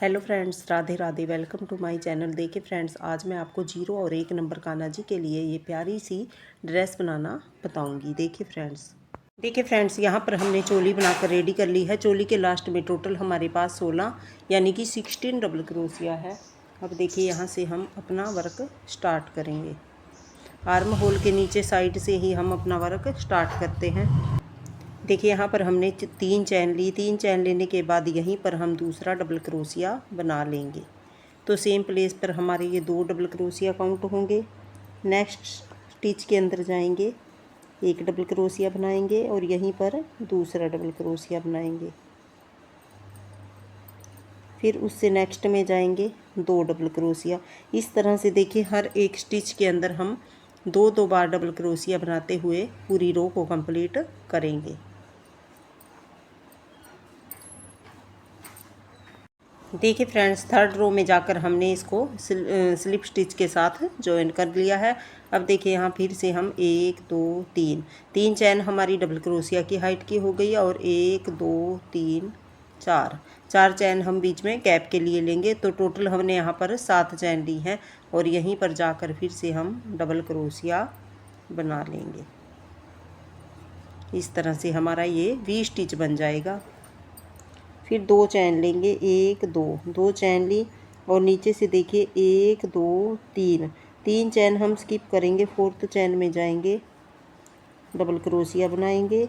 Hello friends, Radhe Radhe. Welcome to my channel. देखिए friends, आज मैं आपको 0 और 1 नंबर कान्हा जी के लिए ये प्यारी सी ड्रेस बनाना बताऊंगी। देखिए फ्रेंड्स, यहाँ पर हमने चोली बनाकर रेडी कर ली है। चोली के लास्ट में टोटल हमारे पास 16 यानी कि 16 डबल क्रोशिया है। अब देखिए, यहाँ से हम अपना वर्क स्टार्ट करेंगे। आर्म होल के नीचे साइड से ही हम अपना वर्क स्टार्ट करते हैं। देखिए, यहाँ पर हमने 3 चैन ली। 3 चैन लेने के बाद यहीं पर हम दूसरा डबल क्रोशिया बना लेंगे। तो सेम प्लेस पर हमारे ये 2 डबल क्रोशिया काउंट होंगे। नेक्स्ट स्टिच के अंदर जाएंगे, एक डबल क्रोशिया बनाएंगे और यहीं पर दूसरा डबल क्रोशिया बनाएंगे। फिर उससे नेक्स्ट में जाएंगे 2 डबल क्रोशिया। इस तरह से देखिए, हर एक स्टिच के अंदर हम 2-2 बार डबल क्रोशिया बनाते हुए पूरी रो को कंप्लीट करेंगे। देखिए फ्रेंड्स, थर्ड रो में जाकर हमने इसको स्लिप स्टिच के साथ ज्वाइन कर लिया है। अब देखिए, यहाँ फिर से हम 1 2 3 चैन हमारी डबल क्रोशिया की हाइट की हो गई और 1 2 3 4 चैन हम बीच में गैप के लिए लेंगे। तो टोटल हमने यहाँ पर 7 चैन ली हैं और यहीं पर जाकर फिर से हम डबल क्रोशिया बना लेंगे। इस तरह से हमारा ये वी स्टिच बन जाएगा। फिर 2 चैन लेंगे, 1 2 चैन ली और नीचे से देखिए 1 2 3 चैन हम स्किप करेंगे। 4th चैन में जाएंगे, डबल क्रोशिया बनाएंगे।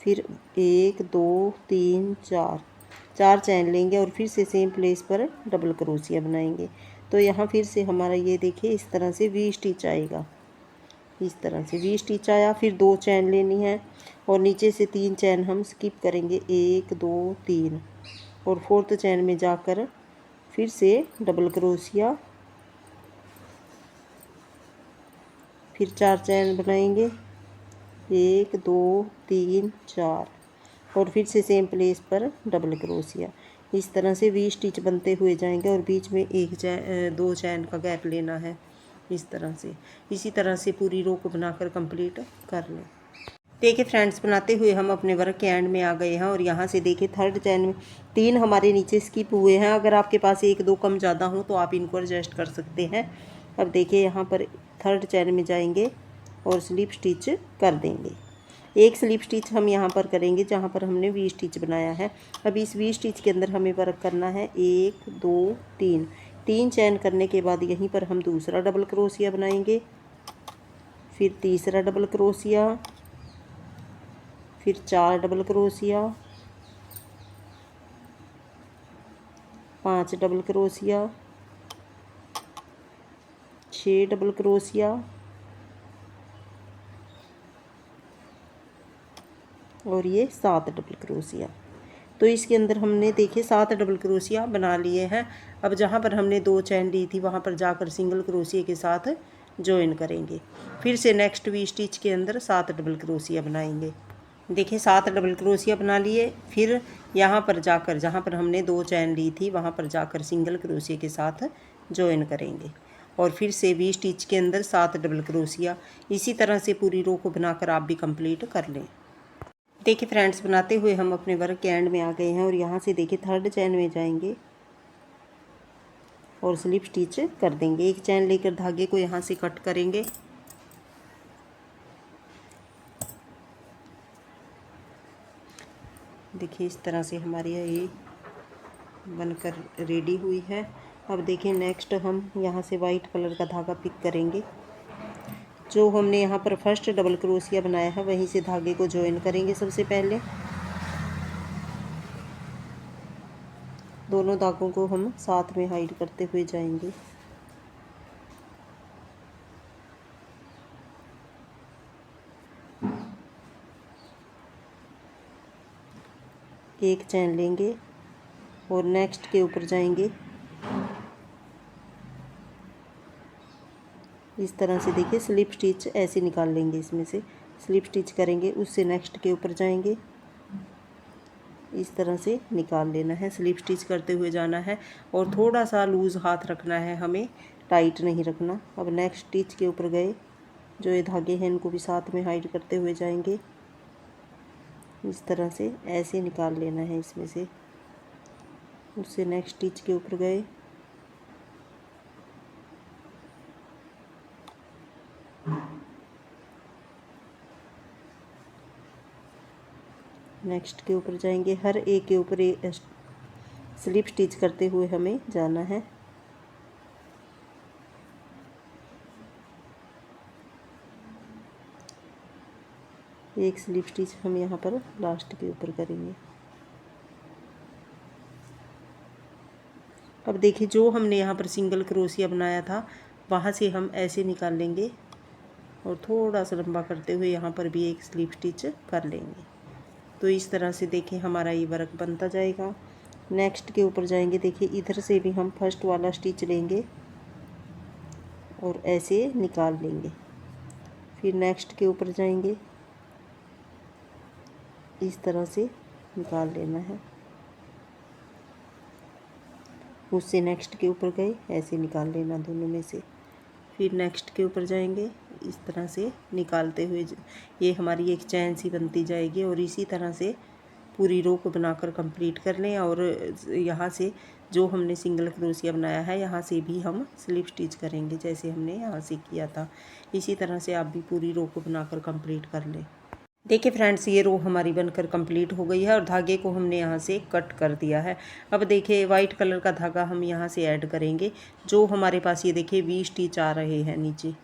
फिर 1 2 3 4 चैन लेंगे और फिर से सेम प्लेस पर डबल क्रोशिया बनाएंगे। तो यहाँ फिर से हमारा ये देखिए इस तरह से वी स्टिच आएगा। इस तरह से वी स्टिच आया। फिर 2 चैन लेनी है और नीचे से 3 चैन हम स्किप करेंगे, 1 2 3 और 4th चैन में जाकर फिर से डबल क्रोशिया। फिर 4 चैन बनाएंगे, 1 2 3 4 और फिर से सेम प्लेस पर डबल क्रोशिया। इस तरह से वी स्टिच बनते हुए जाएंगे और बीच में 2 चैन का गैप लेना है। इस तरह से, इसी तरह से पूरी रो को बनाकर कंप्लीट कर लें। देखिए फ्रेंड्स, बनाते हुए हम अपने वर्क के एंड में आ गए हैं और यहाँ से देखिए थर्ड चैन में 3 हमारे नीचे स्किप हुए हैं। अगर आपके पास 1 2 कम ज़्यादा हो तो आप इनको एडजस्ट कर सकते हैं। अब देखिए, यहाँ पर थर्ड चैन में जाएंगे और स्लिप स्टिच कर देंगे। एक स्लिप स्टिच हम यहाँ पर करेंगे जहाँ पर हमने वी स्टिच बनाया है। अब इस वी स्टिच के अंदर हमें वर्क करना है 1 2 3 चैन करने के बाद यहीं पर हम दूसरा डबल क्रोशिया बनाएंगे। फिर तीसरा डबल क्रोशिया, फिर 4 double crochet, 5 double crochet, 6 double crochet और ये 7 डबल क्रोशिया। तो इसके अंदर हमने देखिए 7 डबल क्रोशिया बना लिए हैं। अब जहाँ पर हमने 2 चैन ली थी वहाँ पर जाकर सिंगल क्रोशिया के साथ ज्वाइन करेंगे। फिर से नेक्स्ट वी स्टिच के अंदर 7 डबल क्रोशिया बनाएंगे। देखिए 7 डबल क्रोशिया बना लिए। फिर यहाँ पर जाकर जहाँ पर हमने 2 चैन ली थी वहाँ पर जाकर सिंगल क्रोशिया के साथ ज्वाइन करेंगे और फिर से वी स्टिच के अंदर 7 डबल क्रोशिया। इसी तरह से पूरी रो को बनाकर आप भी कंप्लीट कर लें। देखिए फ्रेंड्स, बनाते हुए हम अपने वर्क के एंड में आ गए हैं और यहाँ से देखिए थर्ड चैन में जाएंगे और स्लिप स्टिच कर देंगे। एक चैन लेकर धागे को यहाँ से कट करेंगे। देखिए इस तरह से हमारी ये बनकर रेडी हुई है। अब देखिए नेक्स्ट हम यहाँ से वाइट कलर का धागा पिक करेंगे। जो हमने यहाँ पर फर्स्ट डबल क्रोशिया बनाया है वहीं से धागे को ज्वाइन करेंगे। सबसे पहले दोनों धागों को हम साथ में हाइड करते हुए जाएंगे। एक चैन लेंगे और नेक्स्ट के ऊपर जाएंगे। इस तरह से देखिए स्लिप स्टिच ऐसे निकाल लेंगे, इसमें से स्लिप स्टिच करेंगे, उससे नेक्स्ट के ऊपर जाएंगे। इस तरह से निकाल लेना है, स्लिप स्टिच करते हुए जाना है और थोड़ा सा लूज़ हाथ रखना है, हमें टाइट नहीं रखना। अब नेक्स्ट स्टिच के ऊपर गए, जो ये धागे हैं इनको भी साथ में हाइड करते हुए जाएंगे। इस तरह से ऐसे निकाल लेना है इसमें से उससे नेक्स्ट स्टिच के ऊपर गए, नेक्स्ट के ऊपर जाएंगे। हर एक के ऊपर एक स्लिप स्टिच करते हुए हमें जाना है। एक स्लिप स्टिच हम यहाँ पर लास्ट के ऊपर करेंगे। अब देखिए जो हमने यहाँ पर सिंगल क्रोशिया बनाया था वहाँ से हम ऐसे निकाल लेंगे और थोड़ा सा लंबा करते हुए यहाँ पर भी एक स्लिप स्टिच कर लेंगे। तो इस तरह से देखिए हमारा ये वर्क बनता जाएगा। नेक्स्ट के ऊपर जाएंगे। देखिए इधर से भी हम फर्स्ट वाला स्टिच लेंगे और ऐसे निकाल लेंगे। फिर नेक्स्ट के ऊपर जाएंगे, इस तरह से निकाल लेना है। उससे नेक्स्ट के ऊपर गए, ऐसे निकाल लेना दोनों में से। फिर नेक्स्ट के ऊपर जाएंगे, इस तरह से निकालते हुए ये हमारी एक चैन सी बनती जाएगी। और इसी तरह से पूरी रो को बनाकर कंप्लीट कर लें। और यहाँ से जो हमने सिंगल क्रोशिया बनाया है यहाँ से भी हम स्लिप स्टिच करेंगे जैसे हमने यहाँ से किया था। इसी तरह से आप भी पूरी रो को बनाकर कंप्लीट कर लें। देखिए फ्रेंड्स ये रो हमारी बनकर कंप्लीट हो गई है और धागे को हमने यहाँ से कट कर दिया है। अब देखिए वाइट कलर का धागा हम यहाँ से ऐड करेंगे। जो हमारे पास ये देखिए 20 स्टिच आ रहे हैं नीचे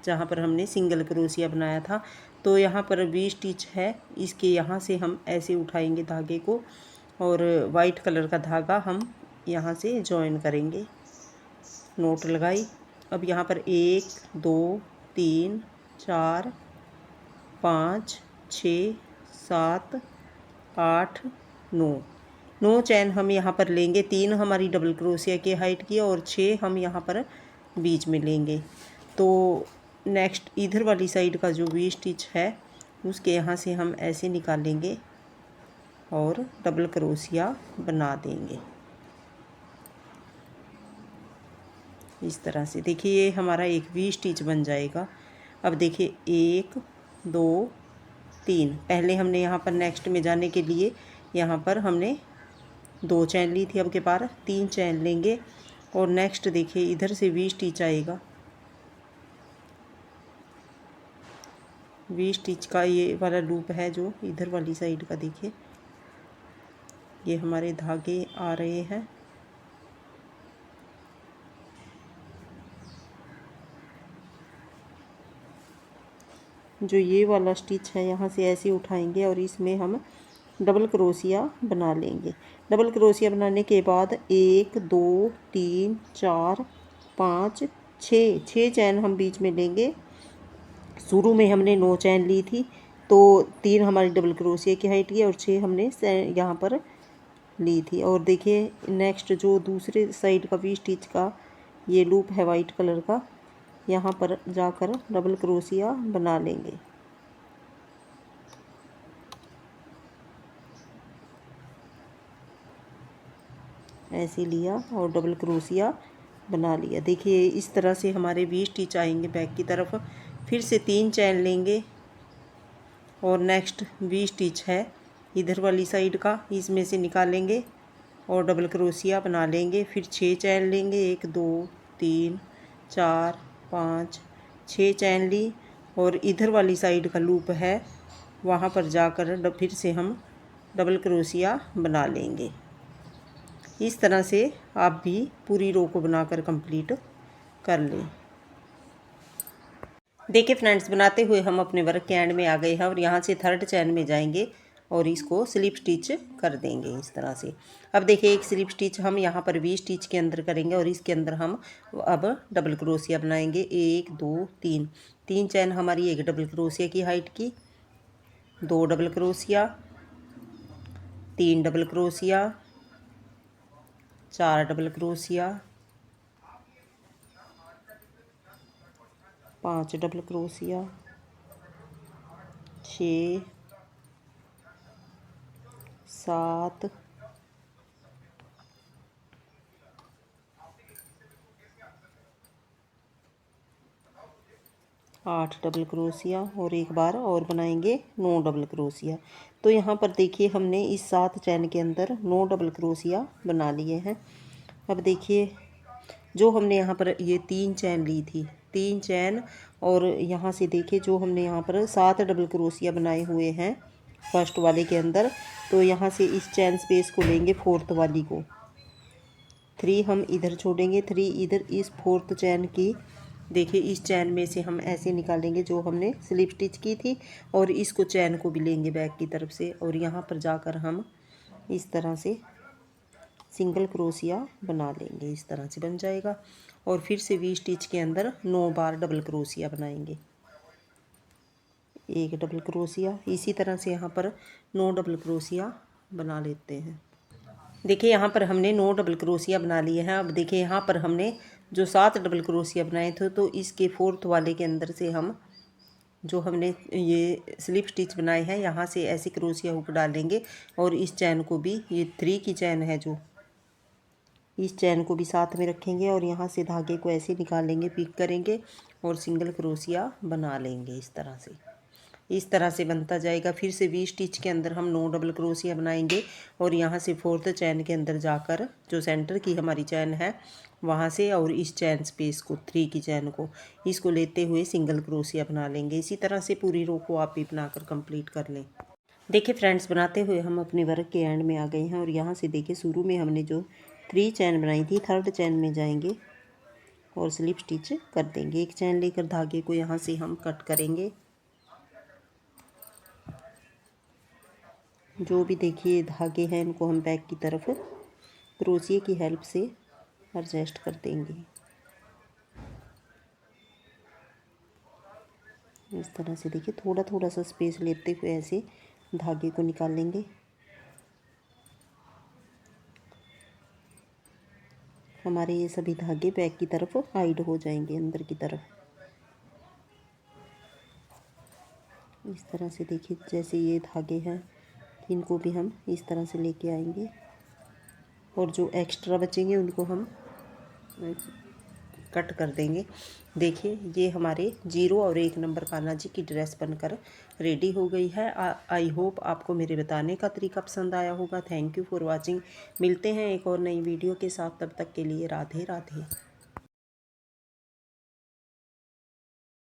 जहाँ पर हमने सिंगल क्रोशिया बनाया था। तो यहाँ पर 20 स्टिच है, इसके यहाँ से हम ऐसे उठाएंगे धागे को और वाइट कलर का धागा हम यहाँ से जॉइन करेंगे। नोट लगाई। अब यहाँ पर 1 2 3 4 5 6 7 8 9 चैन हम यहाँ पर लेंगे। 3 हमारी डबल क्रोशिया की हाइट की और 6 हम यहाँ पर बीच में लेंगे। तो नेक्स्ट इधर वाली साइड का जो 20 स्टिच है उसके यहाँ से हम ऐसे निकालेंगे और डबल क्रोशिया बना देंगे इस तरह से। देखिए ये हमारा एक 20 स्टिच बन जाएगा। अब देखिए 1 2 3 पहले हमने यहाँ पर नेक्स्ट में जाने के लिए यहाँ पर हमने 2 चैन ली थी। अब के बार 3 चैन लेंगे और नेक्स्ट देखिए इधर से 20 स्टिच आएगा। 20 स्टिच का ये वाला लूप है जो इधर वाली साइड का। देखिए ये हमारे धागे आ रहे हैं। जो ये वाला स्टिच है यहाँ से ऐसे उठाएंगे और इसमें हम डबल क्रोशिया बना लेंगे। डबल क्रोशिया बनाने के बाद 1 2 3 4 5 6 चैन हम बीच में लेंगे। शुरू में हमने 9 चैन ली थी तो 3 हमारी डबल क्रोशिया की हाइट की और 6 हमने यहाँ पर ली थी। और देखिए नेक्स्ट जो दूसरे साइड का 20 स्टिच का ये लूप है वाइट कलर का, यहाँ पर जाकर डबल क्रोशिया बना लेंगे। ऐसे लिया और डबल क्रोशिया बना लिया। देखिए इस तरह से हमारे 20 स्टिच आएंगे बैक की तरफ। फिर से 3 चैन लेंगे और नेक्स्ट 20 स्टिच है इधर वाली साइड का, इसमें से निकालेंगे और डबल क्रोशिया बना लेंगे। फिर 6 चैन लेंगे, 1 2 3 4 5 6 चैन ली और इधर वाली साइड का लूप है वहाँ पर जाकर फिर से हम डबल क्रोशिया बना लेंगे। इस तरह से आप भी पूरी रो को बनाकर कंप्लीट कर लें। देखिए फ्रेंड्स बनाते हुए हम अपने वर्क के एंड में आ गए हैं और यहाँ से 3rd चैन में जाएंगे और इसको स्लिप स्टिच कर देंगे इस तरह से। अब देखिए एक स्लिप स्टिच हम यहाँ पर 20 स्टिच के अंदर करेंगे और इसके अंदर हम अब डबल क्रोशिया बनाएंगे। 1 2 3 चैन हमारी एक डबल क्रोशिया की हाइट की, 2 double crochet, 3 double crochet, 4 double crochet, 5 double crochet, 6 7 8 double crochet और एक बार और बनाएंगे 9 डबल क्रोशिया। तो यहाँ पर देखिए हमने इस 7 चैन के अंदर 9 डबल क्रोशिया बना लिए हैं। अब देखिए जो हमने यहाँ पर ये 3 चैन ली थी, 3 चैन, और यहाँ से देखिए जो हमने यहाँ पर 7 डबल क्रोशिया बनाए हुए हैं फर्स्ट वाले के अंदर, तो यहाँ से इस चैन स्पेस को लेंगे फोर्थ वाली को, 3 हम इधर छोड़ेंगे, 3 इधर इस फोर्थ चैन की, देखिए इस चैन में से हम ऐसे निकालेंगे जो हमने स्लिप स्टिच की थी, और इसको चैन को भी लेंगे बैक की तरफ से, और यहाँ पर जाकर हम इस तरह से सिंगल क्रोशिया बना लेंगे। इस तरह से बन जाएगा। और फिर से वी स्टिच के अंदर 9 बार डबल क्रोशिया बनाएंगे, एक डबल क्रोशिया। इसी तरह से यहाँ पर 9 डबल क्रोशिया बना लेते हैं। देखिए यहाँ पर हमने 9 डबल क्रोशिया बना लिए हैं। अब देखिए यहाँ पर हमने जो 7 डबल क्रोशिया बनाए थे, तो इसके फोर्थ वाले के अंदर से हम जो हमने ये स्लिप स्टिच बनाए हैं यहाँ से ऐसे क्रोशिया हुक डालेंगे, और इस चैन को भी, ये 3 की चैन है जो, इस चैन को भी साथ में रखेंगे, और यहाँ से धागे को ऐसे निकालेंगे, पिक करेंगे और सिंगल क्रोशिया बना लेंगे। इस तरह से बनता जाएगा। फिर से वी स्टिच के अंदर हम 9 डबल क्रोशिया बनाएंगे, और यहाँ से फोर्थ चैन के अंदर जाकर जो सेंटर की हमारी चैन है वहाँ से, और इस चैन स्पेस को, 3 की चैन को, इसको लेते हुए सिंगल क्रोशिया बना लेंगे। इसी तरह से पूरी रो को आप भी बनाकर कंप्लीट कर लें। देखिए फ्रेंड्स, बनाते हुए हम अपने वर्क के एंड में आ गए हैं, और यहाँ से देखिए शुरू में हमने जो 3 चैन बनाई थी, थर्ड चैन में जाएंगे और स्लिप स्टिच कर देंगे। एक चैन लेकर धागे को यहाँ से हम कट करेंगे। जो भी देखिए धागे हैं इनको हम बैक की तरफ क्रोशिया की हेल्प से एडजस्ट कर देंगे। इस तरह से देखिए थोड़ा थोड़ा सा स्पेस लेते हुए ऐसे धागे को निकालेंगे। हमारे ये सभी धागे बैक की तरफ हाइड हो जाएंगे, अंदर की तरफ। इस तरह से देखिए जैसे ये धागे हैं इनको भी हम इस तरह से लेके आएंगे, और जो एक्स्ट्रा बचेंगे उनको हम कट कर देंगे। देखिए ये हमारे 0 और 1 नंबर कान्हा जी की ड्रेस बनकर रेडी हो गई है। आई होप आपको मेरे बताने का तरीका पसंद आया होगा। Thank you for watching. मिलते हैं एक और नई वीडियो के साथ, तब तक के लिए राधे राधे।